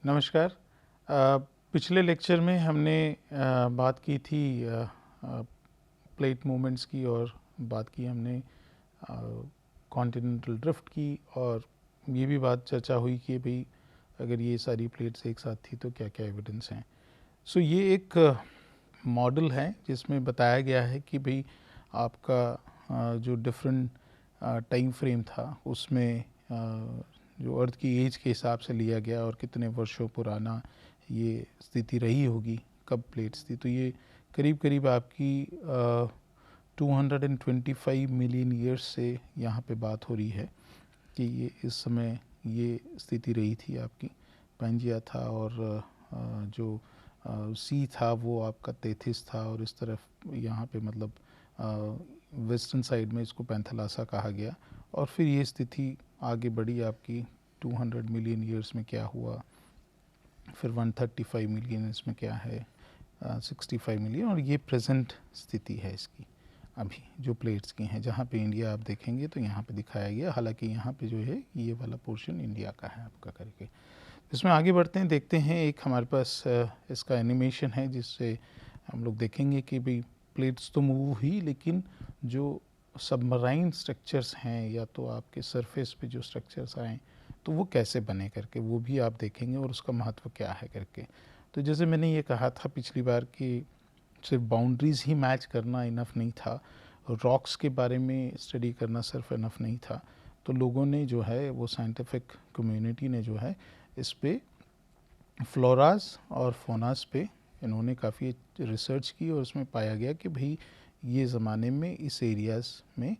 नमस्कार। पिछले लेक्चर में हमने बात की थी प्लेट मूवमेंट्स की और बात की हमने कॉन्टिनेंटल ड्रिफ्ट की और ये भी बात चर्चा हुई कि भाई अगर ये सारी प्लेट्स एक साथ थी तो क्या क्या एविडेंस हैं। सो ये एक मॉडल है जिसमें बताया गया है कि भाई आपका जो डिफरेंट टाइम फ्रेम था उसमें जो अर्थ की एज के हिसाब से लिया गया और कितने वर्षों पुराना ये स्थिति रही होगी, कब प्लेट्स थी, तो ये करीब करीब आपकी 225 मिलियन ईयर्स से यहाँ पे बात हो रही है कि ये इस समय ये स्थिति रही थी आपकी। पैंजिया था और जो सी था वो आपका तेथिस था और इस तरफ यहाँ पे मतलब वेस्टर्न साइड में इसको पैंथलासा कहा गया। और फिर ये स्थिति आगे बढ़ी आपकी 200 मिलियन ईयर्स में क्या हुआ, फिर 135 मिलियन इसमें क्या है, 65 मिलियन, और ये प्रेजेंट स्थिति है इसकी अभी जो प्लेट्स की हैं। जहाँ पे इंडिया आप देखेंगे तो यहाँ पे दिखाया गया, हालांकि यहाँ पे जो है ये वाला पोर्शन इंडिया का है आपका करके। इसमें आगे बढ़ते हैं, देखते हैं। एक हमारे पास इसका एनिमेशन है जिससे हम लोग देखेंगे कि भाई प्लेट्स तो मूव हुई लेकिन जो सबमराइन स्ट्रक्चर्स हैं या तो आपके सरफेस पे जो स्ट्रक्चर्स आए तो वो कैसे बने करके वो भी आप देखेंगे और उसका महत्व क्या है करके। तो जैसे मैंने ये कहा था पिछली बार कि सिर्फ बाउंड्रीज़ ही मैच करना इनफ नहीं था, रॉक्स के बारे में स्टडी करना सिर्फ इनफ नहीं था। तो लोगों ने जो है वो साइंटिफिक कम्युनिटी ने जो है इस पे फ्लोरास और फोनास पे इन्होंने काफ़ी रिसर्च की और उसमें पाया गया कि भाई ये ज़माने में इस एरियाज़ में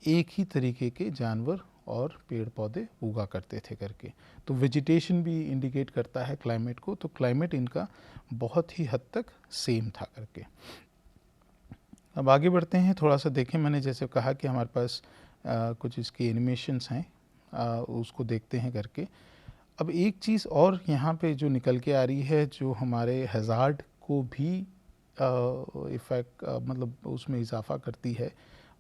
एक ही तरीके के जानवर और पेड़ पौधे उगा करते थे करके। तो वेजिटेशन भी इंडिकेट करता है क्लाइमेट को, तो क्लाइमेट इनका बहुत ही हद तक सेम था करके। अब आगे बढ़ते हैं, थोड़ा सा देखें। मैंने जैसे कहा कि हमारे पास कुछ इसके एनिमेशंस हैं, उसको देखते हैं करके। अब एक चीज़ और यहाँ पे जो निकल के आ रही है, जो हमारे हज़ार्ड को भी इफ़ेक्ट मतलब उसमें इजाफ़ा करती है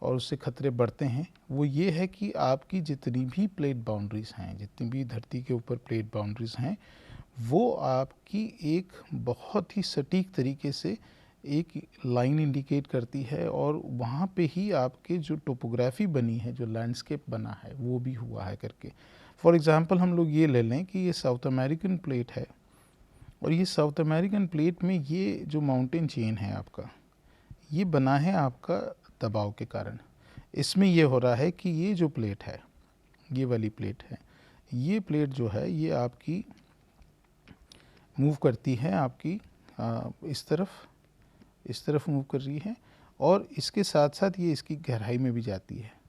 और उससे ख़तरे बढ़ते हैं, वो ये है कि आपकी जितनी भी प्लेट बाउंड्रीज़ हैं, जितनी भी धरती के ऊपर प्लेट बाउंड्रीज़ हैं, वो आपकी एक बहुत ही सटीक तरीके से एक लाइन इंडिकेट करती है और वहाँ पे ही आपके जो टोपोग्राफी बनी है, जो लैंडस्केप बना है, वो भी हुआ है करके। फॉर एग्ज़ाम्पल हम लोग ये ले लें कि ये साउथ अमेरिकन प्लेट है और ये साउथ अमेरिकन प्लेट में ये जो माउंटेन चेन है आपका, ये बना है आपका दबाव के कारण। इसमें ये हो रहा है कि ये जो प्लेट है, ये वाली प्लेट है, ये प्लेट जो है ये आपकी मूव करती है आपकी इस तरफ मूव कर रही है और इसके साथ साथ ये इसकी गहराई में भी जाती है।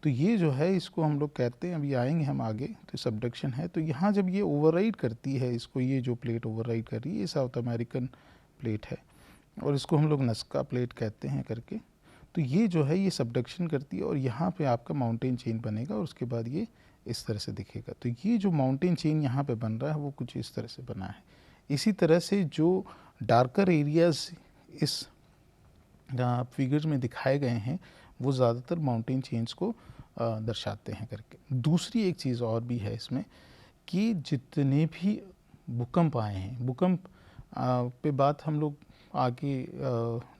तो ये जो है इसको हम लोग कहते हैं, अभी आएंगे हम आगे, तो सबडक्शन है। तो यहाँ जब ये ओवरराइड करती है इसको, ये जो प्लेट ओवरराइड कर रही है, ये साउथ अमेरिकन प्लेट है और इसको हम लोग नस्का प्लेट कहते हैं करके। तो ये जो है ये सबडक्शन करती है और यहाँ पे आपका माउंटेन चेन बनेगा और उसके बाद ये इस तरह से दिखेगा। तो ये जो माउंटेन चेन यहाँ पे बन रहा है वो कुछ इस तरह से बना है। इसी तरह से जो डार्कर एरियाज़ इस फिगर्स में दिखाए गए हैं वो ज़्यादातर माउंटेन चेन्स को दर्शाते हैं करके। दूसरी एक चीज़ और भी है इसमें कि जितने भी भूकंप आए हैं, भूकंप पे बात हम लोग आगे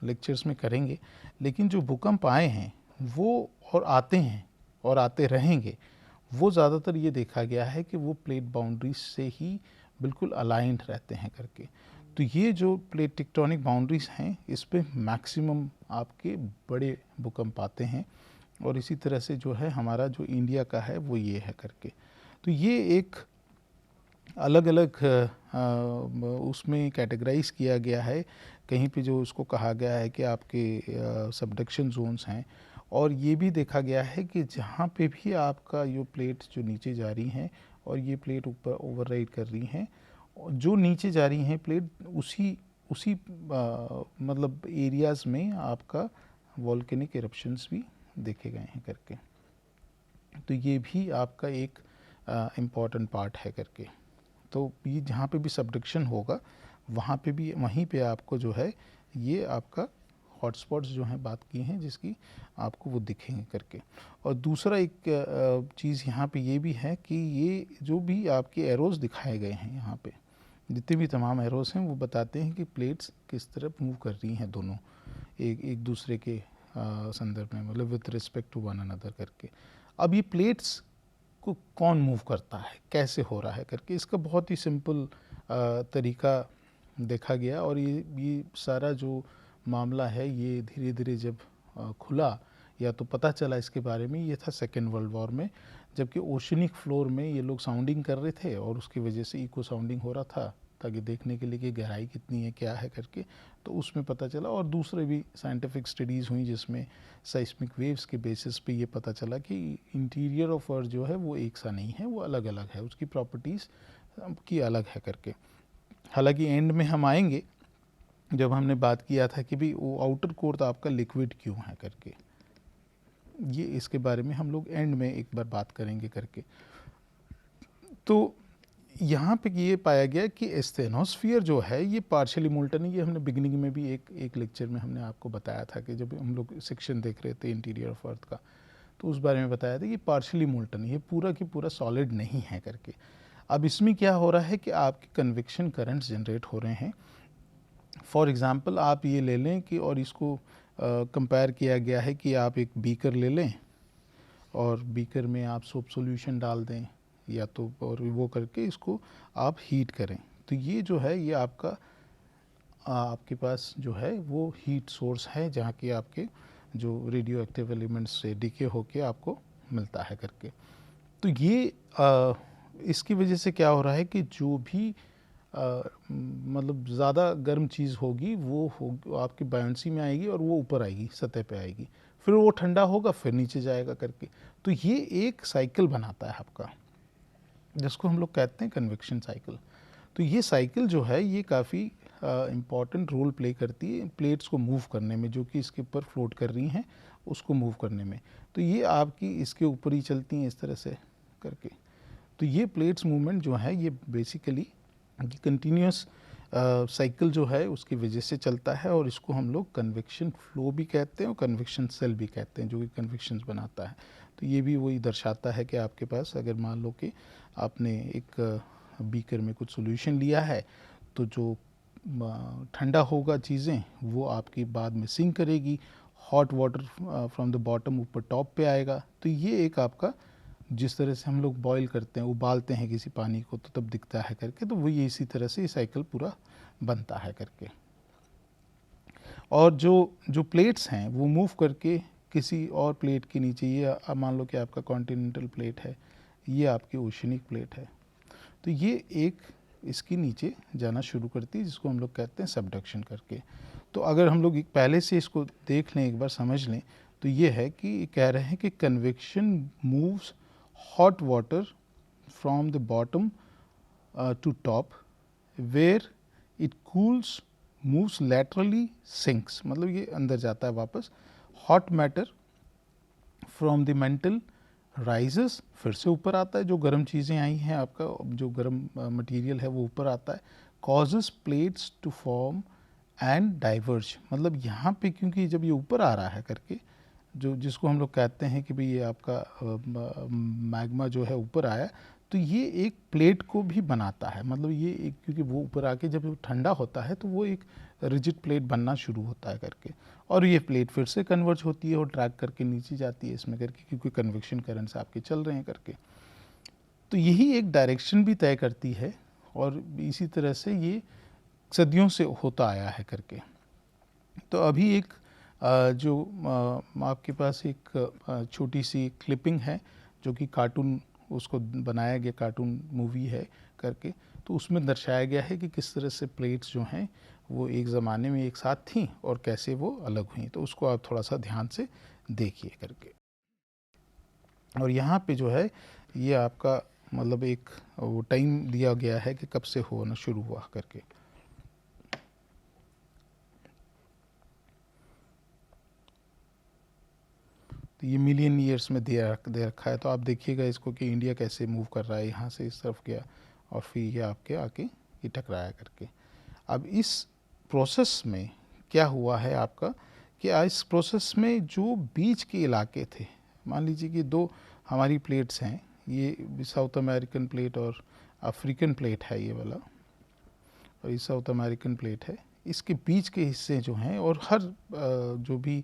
लेक्चर्स में करेंगे, लेकिन जो भूकंप आए हैं वो और आते हैं और आते रहेंगे, वो ज़्यादातर ये देखा गया है कि वो प्लेट बाउंड्रीज से ही बिल्कुल अलाइंड रहते हैं करके। तो ये जो प्लेट टेक्टोनिक बाउंड्रीज हैं इस पे मैक्सिमम आपके बड़े भूकंप आते हैं और इसी तरह से जो है हमारा जो इंडिया का है वो ये है करके। तो ये एक अलग अलग उसमें कैटेगराइज किया गया है। कहीं पे जो उसको कहा गया है कि आपके सबडक्शन जोन्स हैं और ये भी देखा गया है कि जहाँ पे भी आपका ये प्लेट जो नीचे जा रही हैं और ये प्लेट ऊपर ओवरराइड कर रही हैं, जो नीचे जा रही हैं प्लेट उसी उसी मतलब एरियाज़ में आपका वॉल्केनिक इरप्शंस भी देखे गए हैं करके। तो ये भी आपका एक इम्पॉर्टेंट पार्ट है करके। तो ये जहाँ पे भी सबडक्शन होगा वहाँ पे भी वहीं पे आपको जो है ये आपका हॉटस्पॉट्स जो हैं बात की हैं जिसकी आपको वो दिखेंगे करके। और दूसरा एक चीज़ यहाँ पे ये भी है कि ये जो भी आपके एरोज़ दिखाए गए हैं यहाँ पे, जितने भी तमाम एरोस हैं वो बताते हैं कि प्लेट्स किस तरफ मूव कर रही हैं दोनों एक एक दूसरे के संदर्भ में, मतलब with respect to one another करके। अब ये प्लेट्स को कौन मूव करता है, कैसे हो रहा है करके, इसका बहुत ही सिंपल तरीका देखा गया। और ये सारा जो मामला है ये धीरे धीरे जब खुला या तो पता चला इसके बारे में, ये था सेकेंड वर्ल्ड वॉर में, जबकि ओशनिक फ्लोर में ये लोग साउंडिंग कर रहे थे और उसकी वजह से इको साउंडिंग हो रहा था ताकि देखने के लिए कि गहराई कितनी है क्या है करके, तो उसमें पता चला। और दूसरे भी साइंटिफिक स्टडीज़ हुई जिसमें साइस्मिक वेव्स के बेसिस पे ये पता चला कि इंटीरियर ऑफ अर्थ जो है वो एक सा नहीं है, वो अलग अलग है, उसकी प्रॉपर्टीज़ की अलग है करके। हालांकि एंड में हम आएंगे जब हमने बात किया था कि भाई वो आउटर कोर तो आपका लिक्विड क्यों है करके, ये इसके बारे में हम लोग एंड में एक बार बात करेंगे करके। तो यहाँ पे ये पाया गया कि एस्थेनोस्फीयर जो है ये पार्शियली मोल्टन है। ये हमने बिगिनिंग में भी एक लेक्चर में हमने आपको बताया था कि जब हम लोग सेक्शन देख रहे थे इंटीरियर ऑफ अर्थ का, तो उस बारे में बताया था कि पार्शियली मोल्टन, ये पूरा की पूरा सॉलिड नहीं है करके। अब इसमें क्या हो रहा है कि आपके कन्वेक्शन करंट्स जनरेट हो रहे हैं। फॉर एग्ज़ाम्पल आप ये ले लें कि, और इसको कंपेयर किया गया है कि आप एक बीकर ले लें और बीकर में आप सोप सॉल्यूशन डाल दें या तो, और वो करके इसको आप हीट करें, तो ये जो है ये आपके पास जो है वो हीट सोर्स है जहाँ की आपके जो रेडियो एक्टिव एलिमेंट्स से डिके होके आपको मिलता है करके। तो ये इसकी वजह से क्या हो रहा है कि जो भी मतलब ज़्यादा गर्म चीज़ होगी वो आपकी बायोंसी में आएगी और वो ऊपर आएगी, सतह पे आएगी, फिर वो ठंडा होगा फिर नीचे जाएगा करके। तो ये एक साइकिल बनाता है आपका, जिसको हम लोग कहते हैं कन्वेक्शन साइकिल। तो ये साइकिल जो है ये काफ़ी इम्पॉर्टेंट रोल प्ले करती है प्लेट्स को मूव करने में, जो कि इसके ऊपर फ्लोट कर रही हैं उसको मूव करने में। तो ये आपकी इसके ऊपर ही चलती हैं इस तरह से करके। तो ये प्लेट्स मूवमेंट जो है ये बेसिकली कंटिन्यूस साइकिल जो है उसकी वजह से चलता है, और इसको हम लोग कन्वेक्शन फ्लो भी कहते हैं और कन्वेक्शन सेल भी कहते हैं, जो कि कन्वेक्शंस बनाता है। तो ये भी वही दर्शाता है कि आपके पास अगर मान लो कि आपने एक बीकर में कुछ सॉल्यूशन लिया है, तो जो ठंडा होगा चीज़ें वो आपकी बाद में सिंक करेगी, hot water from the bottom ऊपर टॉप पे आएगा। तो ये एक आपका, जिस तरह से हम लोग बॉईल करते हैं, उबालते हैं किसी पानी को तो तब दिखता है करके, तो वो ये इसी तरह से ये साइकिल पूरा बनता है करके। और जो प्लेट्स हैं वो मूव करके किसी और प्लेट के नीचे, ये मान लो कि आपका कॉन्टिनेंटल प्लेट है, ये आपकी ओशनिक प्लेट है, तो ये एक इसके नीचे जाना शुरू करती है, जिसको हम लोग कहते हैं सबडक्शन करके। तो अगर हम लोग पहले से इसको देख लें, एक बार समझ लें, तो ये है कि कह रहे हैं कि convection moves hot water from the bottom to top, where it cools, moves laterally, sinks, मतलब ये अंदर जाता है वापस। hot matter from the mantle rises, फिर से ऊपर आता है, जो गर्म चीज़ें आई हैं आपका जो गर्म मटेरियल है वो ऊपर आता है। causes plates to form and diverge, मतलब यहाँ पे क्योंकि जब ये ऊपर आ रहा है करके, जो जिसको हम लोग कहते हैं कि भाई ये आपका मैग्मा जो है ऊपर आया, तो ये एक प्लेट को भी बनाता है। मतलब ये एक, क्योंकि वो ऊपर आके जब ठंडा होता है तो वो एक रिजिड प्लेट बनना शुरू होता है करके, और ये प्लेट फिर से कन्वर्ज होती है और ट्रैक करके नीचे जाती है इसमें करके, क्योंकि कन्वेक्शन करंट्स आपके चल रहे हैं करके। तो यही एक डायरेक्शन भी तय करती है, और इसी तरह से ये सदियों से होता आया है करके। तो अभी एक जो आपके पास एक छोटी सी क्लिपिंग है जो कि कार्टून, उसको बनाया गया कार्टून मूवी है करके, तो उसमें दर्शाया गया है कि किस तरह से प्लेट्स जो हैं वो एक ज़माने में एक साथ थीं और कैसे वो अलग हुई। तो उसको आप थोड़ा सा ध्यान से देखिए करके। और यहाँ पे जो है ये आपका मतलब एक वो टाइम दिया गया है कि कब से होना शुरू हुआ करके। तो ये मिलियन ईयर्स में दे रखा है। तो आप देखिएगा इसको कि इंडिया कैसे मूव कर रहा है, यहाँ से इस तरफ गया और फिर ये आपके आके ये टकराया करके। अब इस प्रोसेस में क्या हुआ है आपका कि इस प्रोसेस में जो बीच के इलाके थे, मान लीजिए कि दो हमारी प्लेट्स हैं, ये साउथ अमेरिकन प्लेट और अफ्रीकन प्लेट है ये वाला, और ये साउथ अमेरिकन प्लेट है। इसके बीच के हिस्से जो हैं और हर जो भी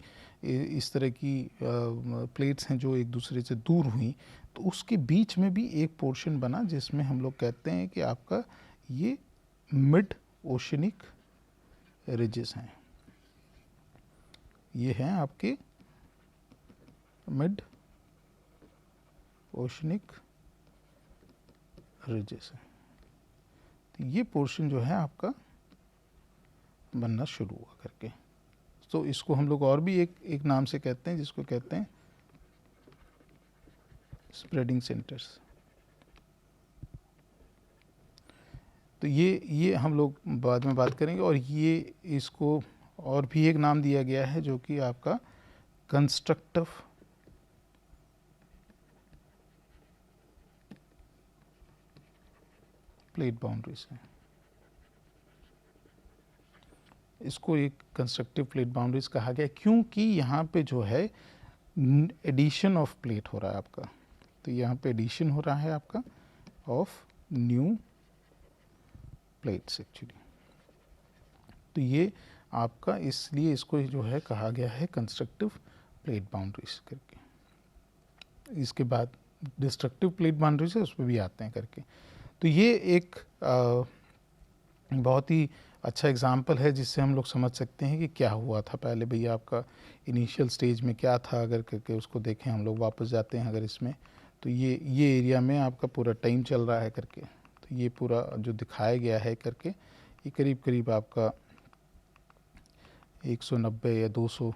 इस तरह की प्लेट्स हैं जो एक दूसरे से दूर हुई, तो उसके बीच में भी एक पोर्शन बना जिसमें हम लोग कहते हैं कि आपका ये मिड ओशनिक रिजेस हैं। ये हैं आपके मिड ओशनिक रिजेस हैं। तो ये पोर्शन जो है आपका बनना शुरू हुआ करके। तो इसको हम लोग और भी एक नाम से कहते हैं जिसको कहते हैं स्प्रेडिंग सेंटर्स। तो ये हम लोग बाद में बात करेंगे। और ये इसको और भी एक नाम दिया गया है जो कि आपका कंस्ट्रक्टिव प्लेट बाउंड्रीज है। इसको एक कंस्ट्रक्टिव प्लेट बाउंड्रीज कहा गया क्योंकि यहाँ पे जो है एडिशन ऑफ प्लेट हो रहा है आपका। तो यहाँ पे एडिशन हो रहा है आपका ऑफ न्यू प्लेट्स एक्चुअली। तो ये आपका इसलिए इसको जो है कहा गया है कंस्ट्रक्टिव प्लेट बाउंड्रीज करके। इसके बाद डिस्ट्रक्टिव प्लेट बाउंड्रीज है, उस पर भी आते हैं करके। तो ये एक बहुत ही अच्छा एग्जाम्पल है जिससे हम लोग समझ सकते हैं कि क्या हुआ था पहले भैया आपका इनिशियल स्टेज में क्या था, अगर करके उसको देखें। हम लोग वापस जाते हैं अगर इसमें, तो ये एरिया में आपका पूरा टाइम चल रहा है करके। तो ये पूरा जो दिखाया गया है करके ये करीब करीब आपका 190 या 200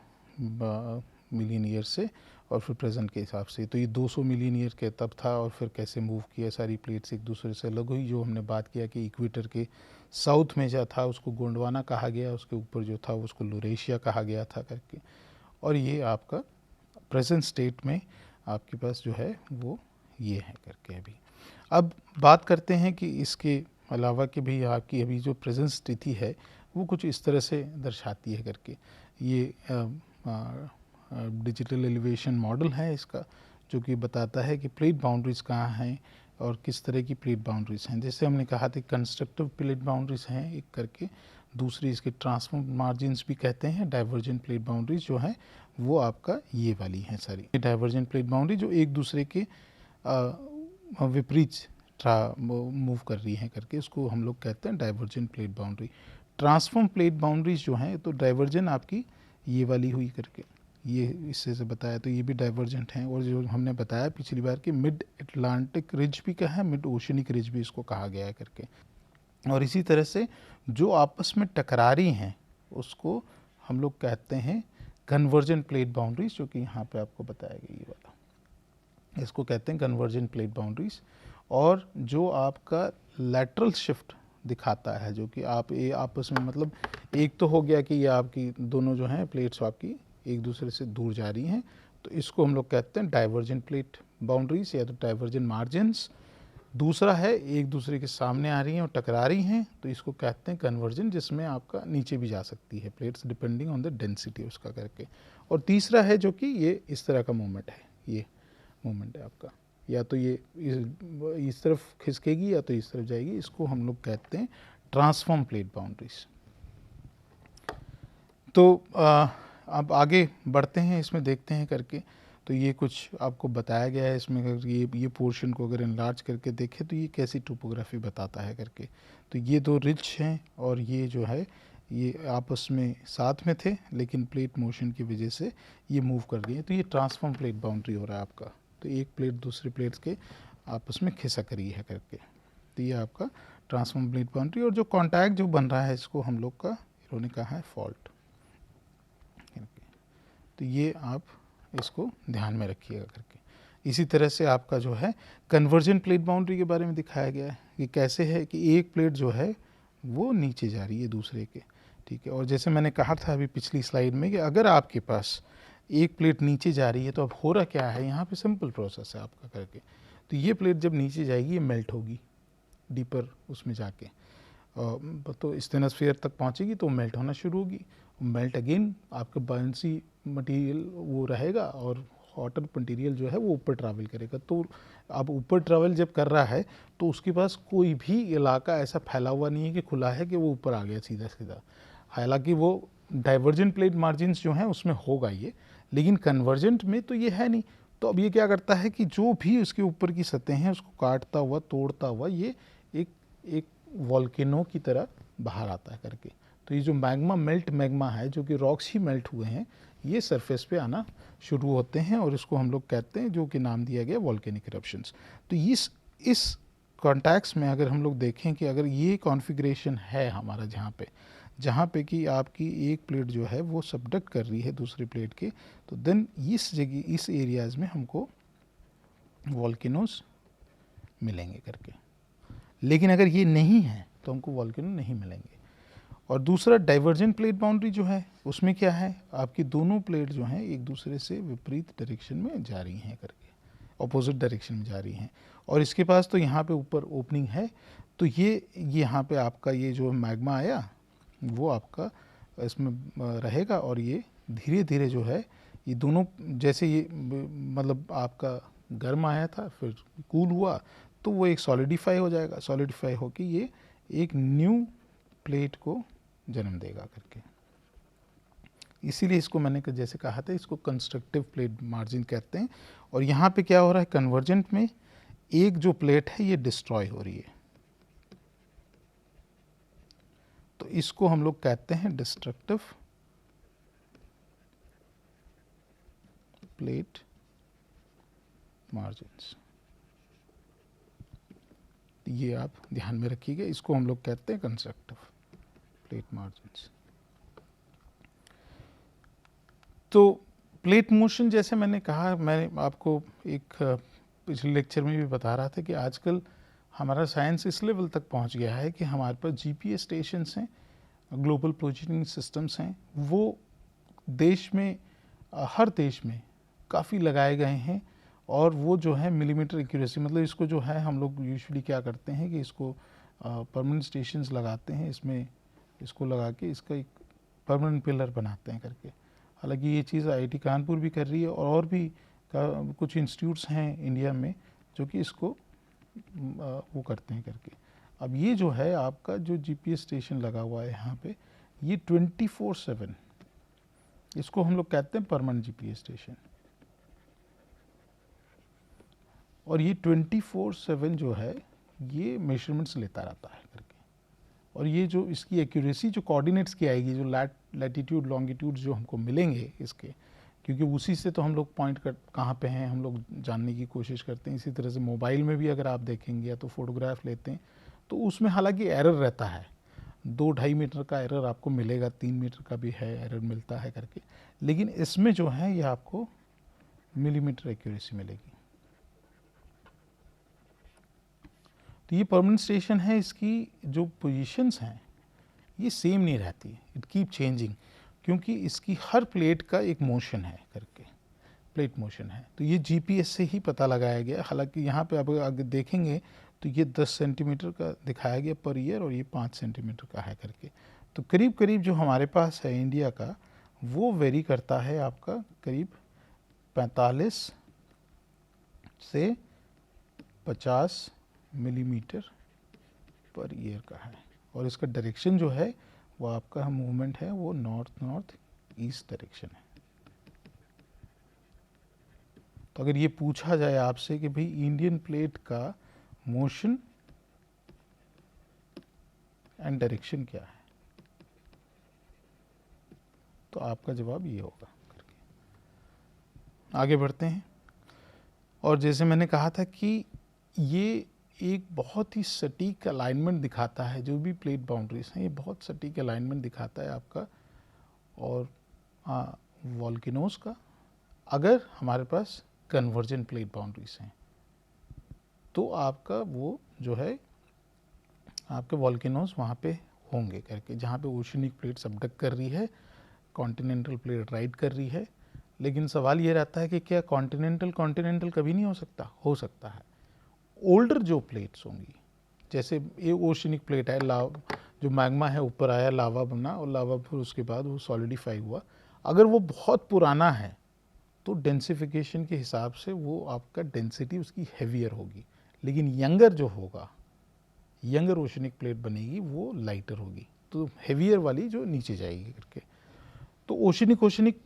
मिलियन ईयर से और फिर प्रेजेंट के हिसाब से। तो ये 200 मिलियन ईयर के तब था और फिर कैसे मूव किया, सारी प्लेट्स एक दूसरे से अलग हुई। जो हमने बात किया कि इक्वेटर के साउथ में जो था उसको गोंडवाना कहा गया, उसके ऊपर जो था उसको लुरेशिया कहा गया था करके। और ये आपका प्रेजेंट स्टेट में आपके पास जो है वो ये है करके। अभी अब बात करते हैं कि इसके अलावा कि भी आपकी अभी जो प्रेजेंट स्थिति है वो कुछ इस तरह से दर्शाती है करके। ये डिजिटल एलिवेशन मॉडल है इसका, जो कि बताता है कि प्लेट बाउंड्रीज कहाँ हैं और किस तरह की प्लेट बाउंड्रीज हैं। जैसे हमने कहा था कंस्ट्रक्टिव प्लेट बाउंड्रीज हैं एक करके, दूसरी इसके ट्रांसफॉर्म मार्जिन्स भी कहते हैं। डाइवर्जेंट प्लेट बाउंड्रीज जो है वो आपका ये वाली हैं सारी। डाइवर्जेंट प्लेट बाउंड्री जो एक दूसरे के विपरीत मूव कर रही हैं करके, उसको हम लोग कहते हैं divergent plate boundary. Transform plate boundaries जो हैं तो डाइवर्जेंट आपकी ये वाली हुई करके, ये इससे से बताया तो ये भी डाइवर्जेंट हैं। और जो हमने बताया पिछली बार कि मिड अटलांटिक रिज भी कहा है, मिड ओशनिक रिज भी इसको कहा गया है करके। और इसी तरह से जो आपस में टकरा रही हैं उसको हम लोग कहते हैं कन्वर्जेंट प्लेट बाउंड्रीज, जो कि यहाँ पे आपको बताया गया ये वाला, इसको कहते हैं कन्वर्जेंट प्लेट बाउंड्रीज। और जो आपका लैटरल शिफ्ट दिखाता है, जो कि आप ये आपस में मतलब एक तो हो गया कि ये आपकी दोनों जो हैं प्लेट्स आपकी एक दूसरे से दूर जा रही हैं, तो इसको हम लोग कहते हैं डाइवर्जेंट प्लेट बाउंड्रीज या तो डाइवर्जेंट मार्जिन्स। दूसरा है एक दूसरे के सामने आ रही हैं और टकरा रही हैं, तो इसको कहते हैं कन्वर्जेंट, जिसमें आपका नीचे भी जा सकती है plates depending on the density उसका करके। और तीसरा है जो कि ये इस तरह का मूवमेंट है, ये मूवमेंट है आपका, या तो ये इस तरफ खिसकेगी या तो इस तरफ जाएगी, इसको हम लोग कहते हैं ट्रांसफॉर्म प्लेट बाउंड्रीज। तो अब आगे बढ़ते हैं, इसमें देखते हैं करके। तो ये कुछ आपको बताया गया है इसमें, अगर ये पोर्शन को अगर इनलार्ज करके देखें तो ये कैसी टोपोग्राफी बताता है करके। तो ये दो रिज हैं और ये जो है ये आपस में साथ में थे, लेकिन प्लेट मोशन की वजह से ये मूव कर गई है। तो ये ट्रांसफॉर्म प्लेट बाउंड्री हो रहा है आपका। तो एक प्लेट दूसरी प्लेट्स के आपस में खिसक रही है करके, तो ये आपका ट्रांसफॉर्म प्लेट बाउंड्री। और जो कॉन्टैक्ट जो बन रहा है इसको हम लोग का इन्होंने कहा है फॉल्ट। तो ये आप इसको ध्यान में रखिएगा करके। इसी तरह से आपका जो है कन्वर्जेंट प्लेट बाउंड्री के बारे में दिखाया गया है कि कैसे है कि एक प्लेट जो है वो नीचे जा रही है दूसरे के, ठीक है। और जैसे मैंने कहा था अभी पिछली स्लाइड में कि अगर आपके पास एक प्लेट नीचे जा रही है तो अब हो रहा क्या है यहाँ पे, सिंपल प्रोसेस है आपका करके। तो ये प्लेट जब नीचे जाएगी ये मेल्ट होगी डीपर उसमें जाके, तो स्टेनोस्फीयर तक पहुँचेगी तो मेल्ट होना शुरू होगी। मेल्ट अगेन आपका बायंसी मटेरियल वो रहेगा और हॉटर मटेरियल जो है वो ऊपर ट्रैवल करेगा। तो अब ऊपर ट्रैवल जब कर रहा है तो उसके पास कोई भी इलाका ऐसा फैला हुआ नहीं है कि खुला है कि वो ऊपर आ गया सीधा सीधा। हालांकि वो डाइवर्जेंट प्लेट मार्जिन्स जो हैं उसमें होगा ये, लेकिन कन्वर्जेंट में तो ये है नहीं। तो अब ये क्या करता है कि जो भी उसके ऊपर की सतह हैं उसको काटता हुआ तोड़ता हुआ ये एक वॉल्केनो की तरह बाहर आता है करके। तो ये जो मैग्मा मेल्ट मैग्मा है, जो कि रॉक्स ही मेल्ट हुए हैं, ये सरफेस पे आना शुरू होते हैं और इसको हम लोग कहते हैं, जो कि नाम दिया गया वॉल्केनिक इरप्शंस। तो इस कॉन्टेक्स्ट में अगर हम लोग देखें कि अगर ये कॉन्फ़िगरेशन है हमारा जहाँ पे कि आपकी एक प्लेट जो है वो सबडक्ट कर रही है दूसरी प्लेट के, तो देन इस जगह इस एरियाज़ में हमको वॉल्केनोज मिलेंगे करके। लेकिन अगर ये नहीं है तो हमको वॉल्केनो नहीं मिलेंगे। और दूसरा डाइवर्जेंट प्लेट बाउंड्री जो है उसमें क्या है, आपकी दोनों प्लेट जो हैं एक दूसरे से विपरीत डायरेक्शन में जा रही हैं करके, अपोजिट डायरेक्शन में जा रही हैं। और इसके पास तो यहाँ पे ऊपर ओपनिंग है, तो ये यहाँ पे आपका ये जो मैग्मा आया वो आपका इसमें रहेगा और ये धीरे धीरे जो है ये दोनों, जैसे ये मतलब आपका गर्म आया था फिर कूल हुआ तो वो एक सॉलिडिफाई हो जाएगा, सॉलिडिफाई होकर ये एक न्यू प्लेट को जन्म देगा करके। इसीलिए इसको मैंने जैसे कहा था, इसको कंस्ट्रक्टिव प्लेट मार्जिन कहते हैं। और यहाँ पे क्या हो रहा है, कन्वर्जेंट में एक जो प्लेट है ये डिस्ट्रॉय हो रही है, तो इसको हम लोग कहते हैं डिस्ट्रक्टिव प्लेट मार्जिन्स। ये आप ध्यान में रखिएगा, इसको हम लोग कहते हैं कंस्ट्रक्टिव प्लेट मार्जिन्स। तो प्लेट मोशन, जैसे मैंने कहा, मैंने आपको एक पिछले लेक्चर में भी बता रहा था कि आजकल हमारा साइंस इस लेवल तक पहुंच गया है कि हमारे पास जीपीएस स्टेशंस हैं, ग्लोबल पोजिशनिंग सिस्टम्स हैं, वो देश में हर देश में काफ़ी लगाए गए हैं। और वो जो है मिलीमीटर एक्यूरेसी, मतलब इसको जो है हम लोग यूजुअली क्या करते हैं कि इसको परमानेंट स्टेशंस लगाते हैं, इसमें इसको लगा के इसका एक परमानेंट पिलर बनाते हैं करके। हालांकि ये चीज़ आईआईटी कानपुर भी कर रही है और भी कुछ इंस्टीट्यूट्स हैं इंडिया में जो कि इसको वो करते हैं करके। अब ये जो है आपका जो जीपीएस स्टेशन लगा हुआ है यहाँ पे, ये 24/7, इसको हम लोग कहते हैं परमानेंट जीपीएस स्टेशन। और ये 24/7 जो है ये मेजरमेंट्स लेता रहता है करके। और ये जो इसकी एक्यूरेसी जो कोऑर्डिनेट्स की आएगी, जो लैटिट्यूड लॉन्गिट्यूड जो हमको मिलेंगे इसके, क्योंकि उसी से तो हम लोग पॉइंट कर कहाँ पे हैं हम लोग जानने की कोशिश करते हैं। इसी तरह से मोबाइल में भी अगर आप देखेंगे या तो फोटोग्राफ लेते हैं तो उसमें हालांकि एरर रहता है, 2-2.5 मीटर का एरर आपको मिलेगा, 3 मीटर का भी है एरर मिलता है करके। लेकिन इसमें जो है ये आपको मिलीमीटर एक्यूरेसी मिलेगी। तो ये परमानेंट स्टेशन है, इसकी जो पोजीशंस हैं ये सेम नहीं रहती, इट कीप चेंजिंग, क्योंकि इसकी हर प्लेट का एक मोशन है करके, प्लेट मोशन है। तो ये जीपीएस से ही पता लगाया गया। हालांकि यहाँ पे आप अगर देखेंगे तो ये 10 सेंटीमीटर का दिखाया गया पर ईयर और ये 5 सेंटीमीटर का है करके। तो करीब करीब जो हमारे पास है इंडिया का वो वेरी करता है आपका करीब 45 से 50 मिलीमीटर पर ईयर का है। और इसका डायरेक्शन जो है वो आपका मूवमेंट है वो नॉर्थ ईस्ट डायरेक्शन है। तो अगर ये पूछा जाए आपसे कि भाई इंडियन प्लेट का मोशन एंड डायरेक्शन क्या है, तो आपका जवाब ये होगा करके। आगे बढ़ते हैं। और जैसे मैंने कहा था कि ये एक बहुत ही सटीक अलाइनमेंट दिखाता है, जो भी प्लेट बाउंड्रीज हैं ये बहुत सटीक अलाइनमेंट दिखाता है आपका और वॉल्केनोज का, अगर हमारे पास कन्वर्जेंट प्लेट बाउंड्रीज हैं तो आपका वो जो है आपके वॉल्केनोज वहाँ पे होंगे करके, जहाँ पे ओशनिक प्लेट सबडक्ट कर रही है, कॉन्टिनेंटल प्लेट राइड कर रही है। लेकिन सवाल ये रहता है कि क्या कॉन्टिनेंटल कभी नहीं हो सकता? हो सकता है। ओल्डर जो प्लेट्स होंगी, जैसे ये ओशनिक प्लेट है, जो मैग्मा है ऊपर आया, लावा बना और लावा फिर उसके बाद वो सॉलिडिफाई हुआ, अगर वो बहुत पुराना है तो डेंसिफिकेशन के हिसाब से वो आपका डेंसिटी उसकी हैवियर होगी, लेकिन यंगर जो होगा, यंगर ओशनिक प्लेट बनेगी वो लाइटर होगी, तो हैवियर वाली जो नीचे जाएगी करके। तो ओशनिक ओशनिक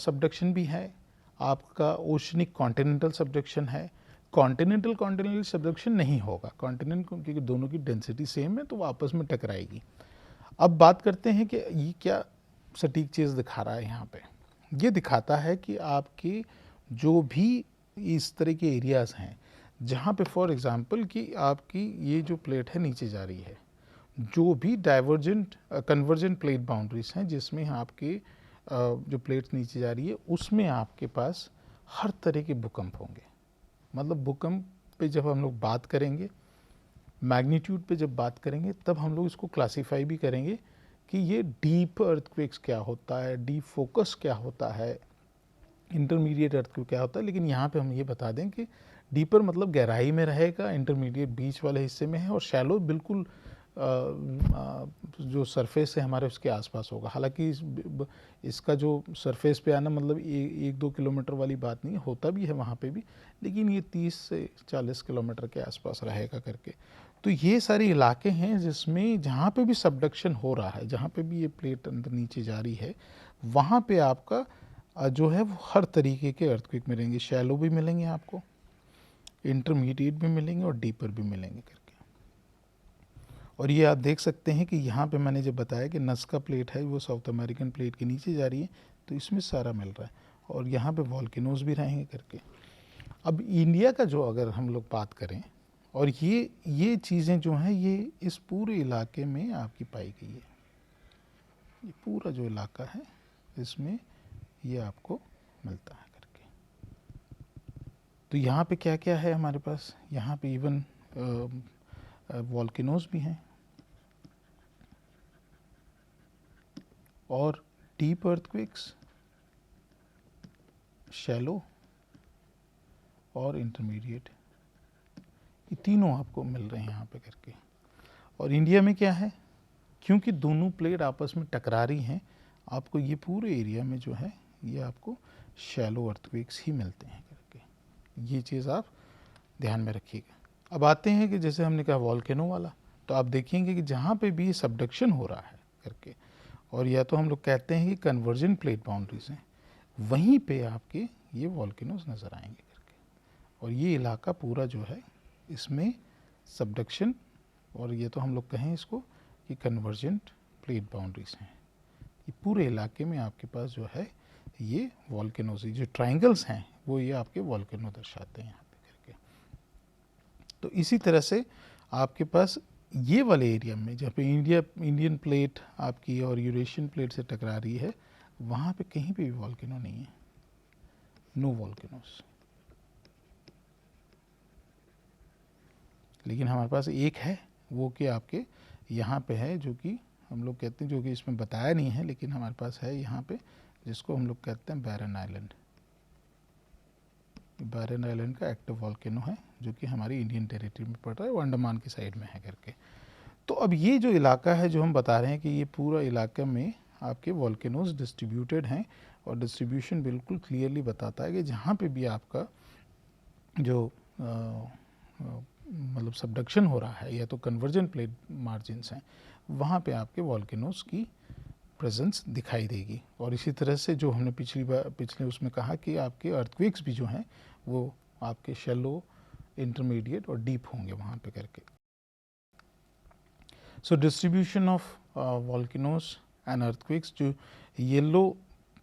सबडक्शन भी है आपका, ओशनिक कॉन्टिनेंटल सबडक्शन है। कॉन्टिनेंटल कॉन्टिनेंटल सबडक्शन नहीं होगा, कॉन्टिनेंट क्योंकि दोनों की डेंसिटी सेम है तो वो आपस में टकराएगी। अब बात करते हैं कि ये क्या सटीक चीज़ दिखा रहा है यहाँ पे। ये दिखाता है कि आपके जो भी इस तरह के एरियाज़ हैं जहाँ पे फॉर एग्ज़ाम्पल कि आपकी ये जो प्लेट है नीचे जा रही है, जो भी डाइवर्जेंट कन्वर्जेंट प्लेट बाउंड्रीज हैं जिसमें आपके जो प्लेट्स नीचे जा रही है उसमें आपके पास हर तरह के भूकंप होंगे। मतलब भूकंप पे जब हम लोग बात करेंगे, मैग्नीट्यूड पे जब बात करेंगे, तब हम लोग इसको क्लासीफाई भी करेंगे कि ये डीप अर्थक्वेक्स क्या होता है, डीप फोकस क्या होता है, इंटरमीडिएट अर्थक्वेक क्या होता है। लेकिन यहाँ पे हम ये बता दें कि डीपर मतलब गहराई में रहेगा, इंटरमीडिएट बीच वाले हिस्से में है, और शैलो बिल्कुल जो सरफेस है हमारे उसके आसपास होगा। हालांकि इसका जो सरफेस पे आना मतलब 1-2 किलोमीटर वाली बात नहीं, होता भी है वहाँ पे भी, लेकिन ये 30 से 40 किलोमीटर के आसपास रहेगा करके। तो ये सारे इलाके हैं जिसमें जहाँ पे भी सबडक्शन हो रहा है, जहाँ पे भी ये प्लेट अंदर नीचे जा रही है, वहाँ पे आपका जो है वो हर तरीके के अर्थक्वेक मिलेंगे। शैलो भी मिलेंगे आपको, इंटरमीडिएट भी मिलेंगे और डीपर भी मिलेंगे करके। और ये आप देख सकते हैं कि यहाँ पे मैंने जब बताया कि नस्का प्लेट है वो साउथ अमेरिकन प्लेट के नीचे जा रही है, तो इसमें सारा मिल रहा है, और यहाँ पे वॉल्केनोज भी रहेंगे करके। अब इंडिया का जो अगर हम लोग बात करें, और ये चीज़ें जो हैं ये इस पूरे इलाके में आपकी पाई गई है। ये पूरा जो इलाका है इसमें ये आपको मिलता है करके। तो यहाँ पे क्या क्या है हमारे पास, यहाँ पे इवन वॉल्केनोज भी हैं, और डीप अर्थक्वेक्स, शैलो और इंटरमीडिएट, ये तीनों आपको मिल रहे हैं यहाँ पे करके। और इंडिया में क्या है, क्योंकि दोनों प्लेट आपस में टकरा रही हैं, आपको ये पूरे एरिया में जो है ये आपको शैलो अर्थक्वेक्स ही मिलते हैं करके। ये चीज़ आप ध्यान में रखिएगा। अब आते हैं कि जैसे हमने कहा वॉल्केनो वाला, तो आप देखेंगे कि जहाँ पे भी सबडक्शन हो रहा है करके, और या तो हम लोग कहते हैं कि कन्वर्जेंट प्लेट बाउंड्रीज हैं, वहीं पे आपके ये वॉल्केनोज नज़र आएंगे करके। और ये इलाका पूरा जो है इसमें सबडक्शन, और ये तो हम लोग कहें इसको कि कन्वर्जेंट प्लेट बाउंड्रीज हैं। ये पूरे इलाके में आपके पास जो है ये वॉल्केनोज, जो ट्रायंगल्स हैं वो ये आपके वॉल्केनो दर्शाते हैं यहाँ पे करके। तो इसी तरह से आपके पास ये वाले एरिया में जहाँ पे इंडियन प्लेट आपकी और यूरेशियन प्लेट से टकरा रही है, वहाँ पे कहीं पे भी वॉल्केनो नहीं है, नो वॉल्केनोस। लेकिन हमारे पास एक है, वो कि आपके यहाँ पे है, जो कि हम लोग कहते हैं, जो कि इसमें बताया नहीं है लेकिन हमारे पास है यहाँ पे, जिसको हम लोग कहते हैं बैरन आइलैंड। बैरन आइलैंड का एक्टिव वॉल्केनो है, जो कि हमारी इंडियन टेरिटरी में पड़ रहा है, वो अंडमान की साइड में है करके। तो अब ये जो इलाका है जो हम बता रहे हैं कि ये पूरा इलाके में आपके वॉल्केनोज डिस्ट्रीब्यूटेड हैं, और डिस्ट्रीब्यूशन बिल्कुल क्लियरली बताता है कि जहाँ पे भी आपका जो मतलब सबडक्शन हो रहा है या तो कन्वर्जेंट प्लेट मार्जिन्स हैं, वहाँ पे आपके वॉल्केनोज की प्रेजेंस दिखाई देगी। और इसी तरह से जो हमने पिछले उसमें कहा कि आपके अर्थक्वेक्स भी जो हैं वो आपके शैलो, इंटरमीडिएट और डीप होंगे वहाँ पे करके। So distribution of volcanoes and earthquakes, जो येलो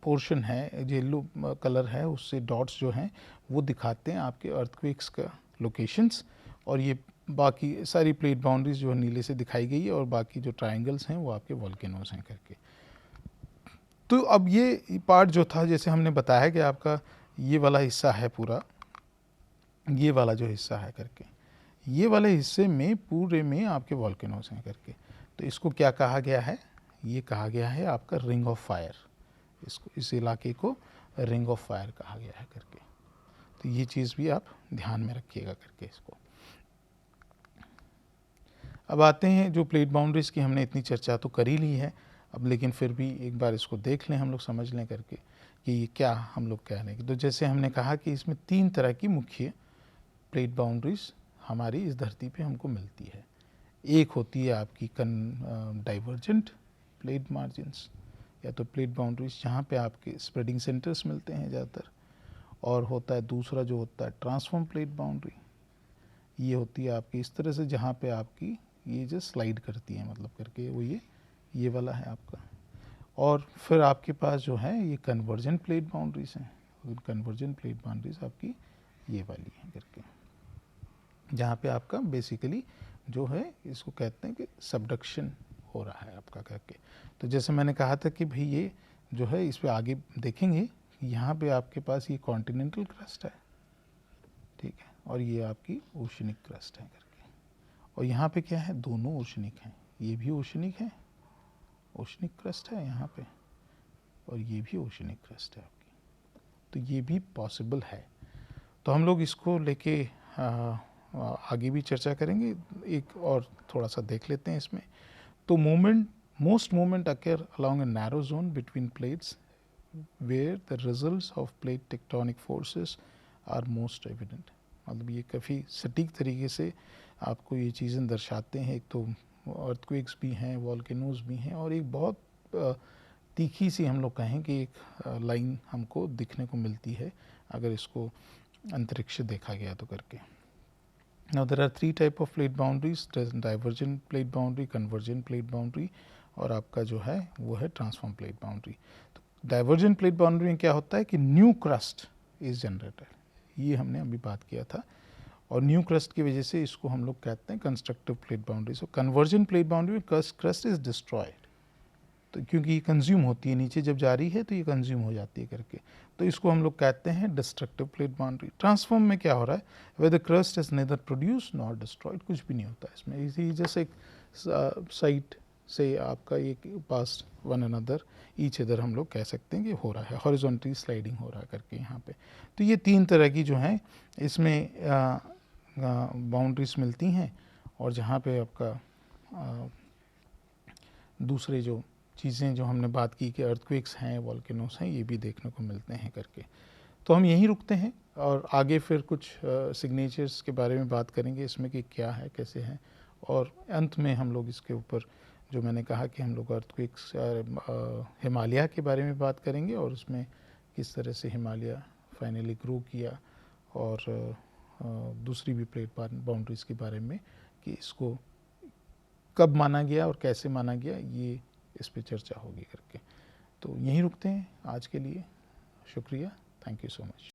पोर्शन है, येलो कलर है, उससे डॉट्स जो हैं वो दिखाते हैं आपके अर्थक्वेक्स का लोकेशंस, और ये बाकी सारी प्लेट बाउंड्रीज जो है नीले से दिखाई गई है, और बाकी जो ट्रायंगल्स हैं वो आपके वॉल्केनोज हैं करके। तो अब ये पार्ट जो था, जैसे हमने बताया कि आपका ये वाला हिस्सा है पूरा, ये वाला जो हिस्सा है करके, ये वाले हिस्से में पूरे में आपके वॉल्केनोज हैं करके। तो इसको क्या कहा गया है, ये कहा गया है आपका रिंग ऑफ फायर। इसको, इस इलाके को रिंग ऑफ फायर कहा गया है करके। तो ये चीज़ भी आप ध्यान में रखिएगा करके इसको। अब आते हैं जो प्लेट बाउंड्रीज की हमने इतनी चर्चा तो कर ही ली है अब, लेकिन फिर भी एक बार इसको देख लें हम लोग, समझ लें करके कि ये क्या हम लोग कह रहे हैं। तो जैसे हमने कहा कि इसमें 3 तरह की मुख्य प्लेट बाउंड्रीज हमारी इस धरती पे हमको मिलती है। एक होती है आपकी डाइवर्जेंट प्लेट मार्जिन्स, या तो प्लेट बाउंड्रीज जहाँ पे आपके स्प्रेडिंग सेंटर्स मिलते हैं ज़्यादातर, और होता है दूसरा जो होता है ट्रांसफॉर्म प्लेट बाउंड्री। ये होती है आपकी इस तरह से जहाँ पे आपकी ये जो स्लाइड करती है, मतलब करके वो ये वाला है आपका। और फिर आपके पास जो है ये कन्वर्जेंट प्लेट बाउंड्रीज हैं। कन्वर्जेंट प्लेट बाउंड्रीज आपकी ये वाली है करके, जहाँ पे आपका बेसिकली जो है इसको कहते हैं कि सबडक्शन हो रहा है आपका करके। तो जैसे मैंने कहा था कि भाई ये जो है इस पे आगे देखेंगे, यहाँ पे आपके पास ये कॉन्टिनेंटल क्रस्ट है, ठीक है, और ये आपकी ओशनिक क्रस्ट है करके। और यहाँ पे क्या है, दोनों ओशनिक हैं, ये भी ओशनिक है, ओशनिक क्रस्ट है यहाँ पे, और ये भी ओशनिक क्रस्ट है आपकी। तो ये भी पॉसिबल है। तो हम लोग इसको लेके आगे भी चर्चा करेंगे, एक और थोड़ा सा देख लेते हैं इसमें। तो most movement occur along a narrow zone between plates where the results of plate tectonic forces are most evident। मतलब ये काफ़ी सटीक तरीके से आपको ये चीज़ें दर्शाते हैं। एक तो अर्थक्वेक्स भी हैं, वॉल्केनोज भी हैं, और एक बहुत तीखी सी हम लोग कहें कि एक लाइन हमको दिखने को मिलती है अगर इसको अंतरिक्ष देखा गया तो करके। Now there are 3 type of plate boundaries, divergent plate boundary, convergent plate boundary, और आपका जो है वो है ट्रांसफॉर्म प्लेट बाउंड्री। तो डाइवर्जेंट प्लेट बाउंड्री में क्या होता है कि न्यू क्रस्ट इज जनरेटेड, ये हमने अभी बात किया था, और न्यू क्रस्ट की वजह से इसको हम लोग कहते हैं कंस्ट्रक्टिव प्लेट बाउंड्री। सो कन्वर्जेंट प्लेट बाउंड्री में क्रस्ट इज डिस्ट्रॉयड, तो क्योंकि ये कंज्यूम होती है, नीचे जब जा रही है तो ये कंज्यूम हो जाती है करके, तो इसको हम लोग कहते हैं डिस्ट्रक्टिव प्लेट बाउंड्री। ट्रांसफॉर्म में क्या हो रहा है, where the crust is neither produce not destroyed, कुछ भी नहीं होता है इसमें, इसी जैसे एक साइड से आपका एक पास वन अनदर ईच अदर हम लोग कह सकते हैं कि हो रहा है, हॉरिजॉन्टली स्लाइडिंग हो रहा है करके यहाँ पे। तो ये 3 तरह की जो हैं इसमें बाउंड्रीज मिलती हैं, और जहाँ पे आपका दूसरे जो चीज़ें जो हमने बात की कि अर्थक्वेक्स हैं, वॉल्केनोस हैं, ये भी देखने को मिलते हैं करके। तो हम यहीं रुकते हैं, और आगे फिर कुछ सिग्नेचर्स के बारे में बात करेंगे इसमें कि क्या है, कैसे है, और अंत में हम लोग इसके ऊपर जो मैंने कहा कि हम लोग अर्थक्वेक्स हिमालय के बारे में बात करेंगे, और उसमें किस तरह से हिमालय फाइनली ग्रो किया, और दूसरी भी प्लेट बाउंड्रीज़ के बारे में कि इसको कब माना गया और कैसे माना गया, ये इस पे चर्चा होगी करके। तो यहीं रुकते हैं आज के लिए, शुक्रिया, थैंक यू सो मच।